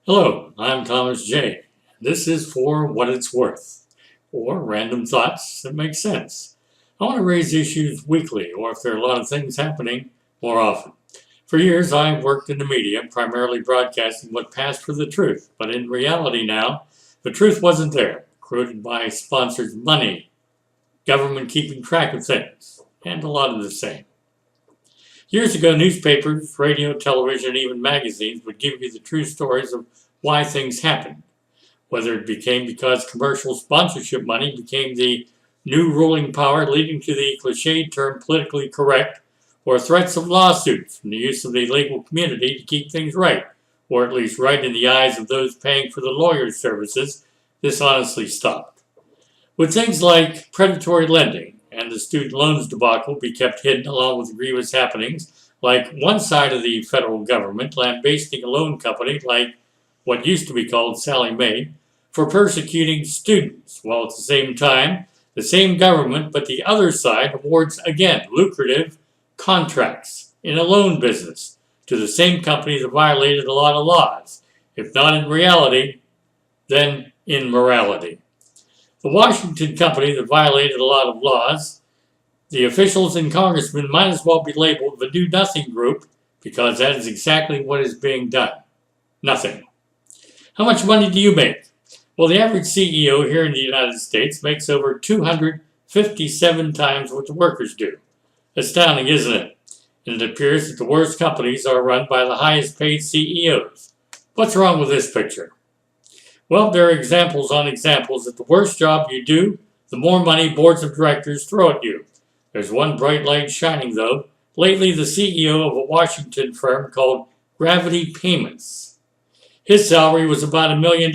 Hello, I'm Thomas J. This is For What It's Worth, or random thoughts that make sense. I want to raise issues weekly, or if there are a lot of things happening, more often. For years, I've worked in the media, primarily broadcasting what passed for the truth, but in reality now, the truth wasn't there, created by sponsors' money, government keeping track of things, and a lot of the same. Years ago, newspapers, radio, television, and even magazines would give you the true stories of why things happened. Whether it became because commercial sponsorship money became the new ruling power, leading to the cliched term politically correct, or threats of lawsuits from the use of the legal community to keep things right, or at least right in the eyes of those paying for the lawyer's services, this honestly stopped. Would things like predatory lending and the student loans debacle be kept hidden along with grievous happenings, like one side of the federal government lambasting a loan company like what used to be called Sallie Mae for persecuting students, while at the same time, the same government but the other side awards, again, lucrative contracts in a loan business to the same company that violated a lot of laws, if not in reality, then in morality. The Washington company that violated a lot of laws, the officials and congressmen might as well be labeled the Do Nothing Group, because that is exactly what is being done. Nothing. How much money do you make? Well, the average CEO here in the United States makes over 257 times what the workers do. Astounding, isn't it? And it appears that the worst companies are run by the highest paid CEOs. What's wrong with this picture? Well, there are examples on examples that the worse job you do, the more money boards of directors throw at you. There's one bright light shining, though. Lately, the CEO of a Washington firm called Gravity Payments. His salary was about $1 million.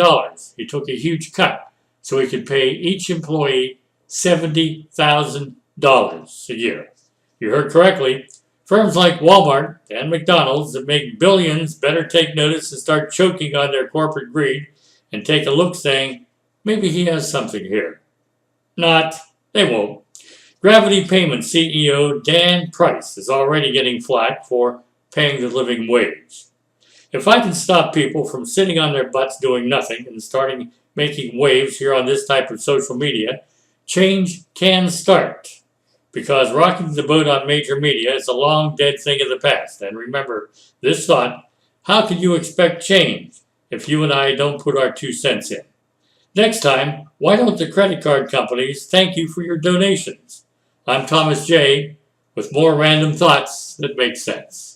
He took a huge cut so he could pay each employee $70,000 a year. You heard correctly. Firms like Walmart and McDonald's that make billions better take notice and start choking on their corporate greed and take a look saying, maybe he has something here. Not. They won't. Gravity Payments CEO Dan Price is already getting flack for paying the living wage. If I can stop people from sitting on their butts doing nothing and starting making waves here on this type of social media, change can start. Because rocking the boat on major media is a long dead thing of the past. And remember this thought, how can you expect change if you and I don't put our 2 cents in? Next time, why don't the credit card companies thank you for your donations? I'm Thomas J. with more random thoughts that make sense.